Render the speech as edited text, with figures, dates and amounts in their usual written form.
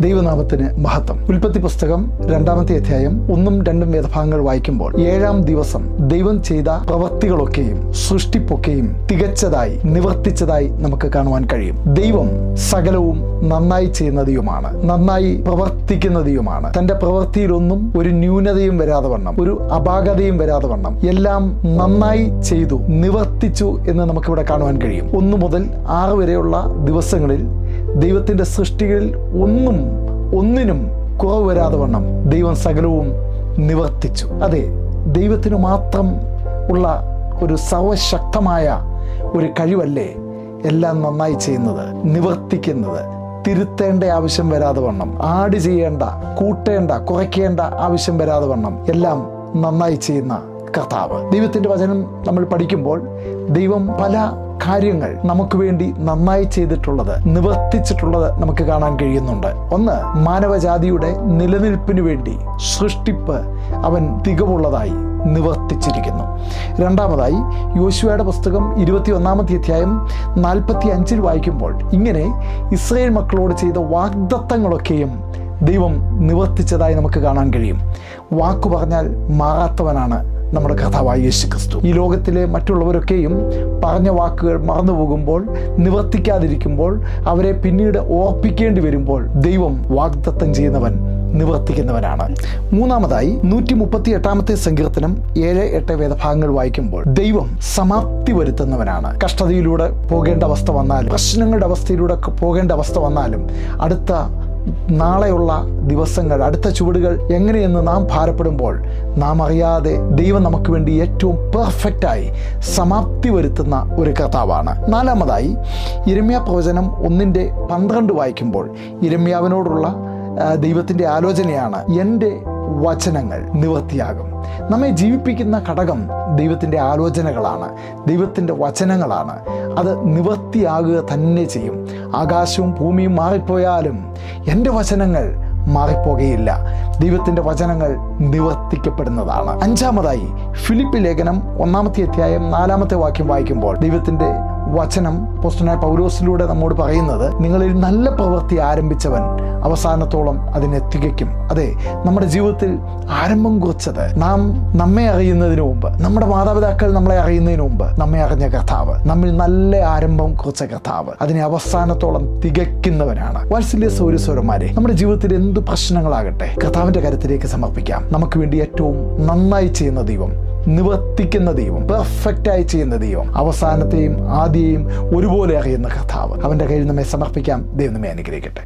ദൈവനാമത്തിന് മഹത്വം. ഉൽപ്പത്തി പുസ്തകം 2-ാമത്തെ അധ്യായം 1-2 വേദഭാഗങ്ങൾ വായിക്കുമ്പോൾ 7-ാം ദിവസം ദൈവം ചെയ്ത പ്രവൃത്തികളൊക്കെയും സൃഷ്ടിപ്പൊക്കെയും തികച്ചതായി നിവർത്തിച്ചതായി നമുക്ക് കാണുവാൻ കഴിയും. ദൈവം സകലവും നന്നായി ചെയ്യുന്നതുമാണ്, നന്നായി പ്രവർത്തിക്കുന്നതുമാണ്. തന്റെ പ്രവൃത്തിയിലൊന്നും ഒരു ന്യൂനതയും വരാതെ വണ്ണം, ഒരു അപാകതയും വരാതെ വണ്ണം എല്ലാം നന്നായി ചെയ്തു നിവർത്തിച്ചു എന്ന് നമുക്കിവിടെ കാണുവാൻ കഴിയും. 1 മുതൽ 6 വരെയുള്ള ദിവസങ്ങളിൽ ദൈവത്തിൻ്റെ സൃഷ്ടികളിൽ ഒന്നിനും കുറവ് വരാതെ വണ്ണം ദൈവം സകലവും നിവർത്തിച്ചു. അതെ, ദൈവത്തിന് മാത്രം ഉള്ള ഒരു സർവശക്തമായ ഒരു കഴിവല്ലേ എല്ലാം നന്നായി ചെയ്യുന്നത്, നിവർത്തിക്കുന്നത്. തിരുത്തേണ്ട ആവശ്യം വരാതെ വണ്ണം, ആഡ് ചെയ്യേണ്ട, കൂട്ടേണ്ട, കുറയ്ക്കേണ്ട ആവശ്യം വരാതെ വണ്ണം എല്ലാം നന്നായി ചെയ്യുന്ന കർത്താവ്. ദൈവത്തിൻ്റെ വചനം നമ്മൾ പഠിക്കുമ്പോൾ ദൈവം പല കാര്യങ്ങൾ നമുക്ക് വേണ്ടി നന്നായി ചെയ്തിട്ടുള്ളത്, നിവർത്തിച്ചിട്ടുള്ളത് നമുക്ക് കാണാൻ കഴിയുന്നുണ്ട്. ഒന്ന്, മാനവജാതിയുടെ നിലനിൽപ്പിന് വേണ്ടി സൃഷ്ടിപ്പ് അവൻ തികവുള്ളതായി നിവർത്തിച്ചിരിക്കുന്നു. രണ്ടാമതായി, യോശുവയുടെ പുസ്തകം 21-ാമത്തെ അധ്യായം 45 വായിക്കുമ്പോൾ ഇങ്ങനെ ഇസ്രായേൽ മക്കളോട് ചെയ്ത വാഗ്ദത്തങ്ങളൊക്കെയും ദൈവം നിവർത്തിച്ചതായി നമുക്ക് കാണാൻ കഴിയും. വാക്കു പറഞ്ഞാൽ മാറാത്തവനാണ് നമ്മുടെ കർത്താവായ യേശു ക്രിസ്തു. ഈ ലോകത്തിലെ മറ്റുള്ളവരൊക്കെയും പറഞ്ഞ വാക്കുകൾ മറന്നുപോകുമ്പോൾ, നിവർത്തിക്കാതിരിക്കുമ്പോൾ, അവരെ പിന്നീട് ഓർപ്പിക്കേണ്ടി വരുമ്പോൾ ദൈവം വാഗ്ദത്തം ചെയ്യുന്നവൻ നിവർത്തിക്കുന്നവനാണ്. മൂന്നാമതായി, 138-ാമത്തെ സങ്കീർത്തനം 7-8 വേദഭാഗങ്ങൾ വായിക്കുമ്പോൾ ദൈവം സമാപ്തി വരുത്തുന്നവനാണ്. കഷ്ടതയിലൂടെ പോകേണ്ട അവസ്ഥ വന്നാലും, പ്രശ്നങ്ങളുടെ അവസ്ഥയിലൂടെ പോകേണ്ട അവസ്ഥ വന്നാലും, അടുത്ത നാളെയുള്ള ദിവസങ്ങൾ, അടുത്ത ചുവടുകൾ എങ്ങനെയെന്ന് നാം ഭാരപ്പെടുമ്പോൾ നാം അറിയാതെ ദൈവം നമുക്ക് വേണ്ടി ഏറ്റവും പെർഫെക്റ്റായി സമാപ്തി വരുത്തുന്ന ഒരു കർത്താവാണ്. നാലാമതായി, യിരെമ്യാ പ്രവചനം 1:12 വായിക്കുമ്പോൾ യിരെമ്യാവിനോടുള്ള ദൈവത്തിൻ്റെ ആലോചനയാണ്, എൻ്റെ വചനങ്ങൾ നിവൃത്തിയാകും. നമ്മെ ജീവിപ്പിക്കുന്ന ഘടകം ദൈവത്തിൻ്റെ ആലോചനകളാണ്, ദൈവത്തിൻ്റെ വചനങ്ങളാണ്. അത് നിവൃത്തിയാകുക തന്നെ ചെയ്യും. ആകാശവും ഭൂമിയും മാറിപ്പോയാലും എൻ്റെ വചനങ്ങൾ മാറിപ്പോകുകയില്ല. ദൈവത്തിൻ്റെ വചനങ്ങൾ നിവർത്തിക്കപ്പെടുന്നതാണ്. അഞ്ചാമതായി, ഫിലിപ്പി ലേഖനം 1-ാമത്തെ അധ്യായം 4-ാമത്തെ വാക്യം വായിക്കുമ്പോൾ ദൈവത്തിൻ്റെ വചനം അപ്പോസ്തലനായ പൗലോസിലൂടെ നമ്മോട് പറയുന്നത്, നിങ്ങളിൽ നല്ല പ്രവൃത്തി ആരംഭിച്ചവൻ അവസാനത്തോളം അതിനെ തികയ്ക്കും. അതെ, നമ്മുടെ ജീവിതത്തിൽ ആരംഭം കുറിച്ചത് നമ്മെ അറിയുന്നതിന് മുമ്പ്, നമ്മുടെ മാതാപിതാക്കൾ നമ്മളെ അറിയുന്നതിന് മുമ്പ് നമ്മെ അറിഞ്ഞ കർത്താവ്, നമ്മിൽ നല്ല ആരംഭം കുറിച്ച കർത്താവ് അതിനെ അവസാനത്തോളം തികയ്ക്കുന്നവനാണ്. വാത്സല്യ സൗരസ്വരന്മാരെ, നമ്മുടെ ജീവിതത്തിൽ എന്ത് പ്രശ്നങ്ങളാകട്ടെ കർത്താവിൻ്റെ കരുത്തിലേക്ക് സമർപ്പിക്കാം. നമുക്ക് വേണ്ടി ഏറ്റവും നന്നായി ചെയ്യുന്ന ദൈവം, നിവർത്തിക്കുന്ന ദൈവം, പെർഫെക്റ്റായി ചെയ്യുന്ന ദൈവം, അവസാനത്തെയും ആദ്യയും ഒരുപോലെ അറിയുന്ന കർത്താവ്, അവൻ്റെ കയ്യിൽ നമ്മെ സമർപ്പിക്കാം. ദൈവം നമ്മെ അനുഗ്രഹിക്കട്ടെ.